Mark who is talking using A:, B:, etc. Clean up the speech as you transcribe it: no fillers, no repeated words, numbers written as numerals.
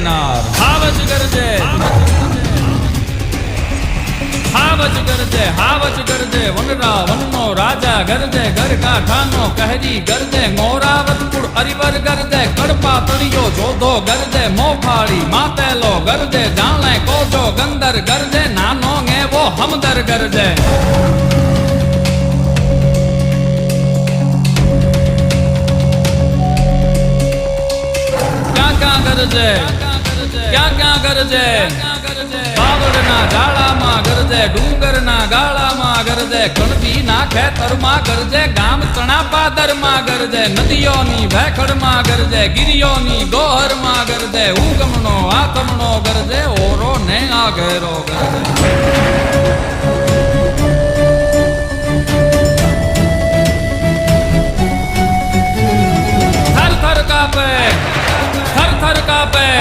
A: નાર હાવજ ગરજે હાવજ ગરજે વનરા વનનો રાજા ગરજે ગર કાઠાનો કહરી ગરજે મોરાવત કુળ અરિવર ગરજે કડપા તળિયો જોધો ગરજે મોફાળી માતેલો ગરજે જાણે કોજો ગંદર ગરજે નાનો એવો હમદર ગરજે ક્યાં ગરજે બાવળના ગાળામાં ગરજે ડુંગરના ગાળામાં ગરજે કણબીના ખેતરમાં ગરજે ગામ તણા પાદરમાં ગરજે નદીઓની ભેખડમાં ગરજે ગિરિયોની ગોહરમાં ગરજે ઉગમનો આતમનો ગરજે ઓરો ને આગેરો ગરજે થર થર કાપે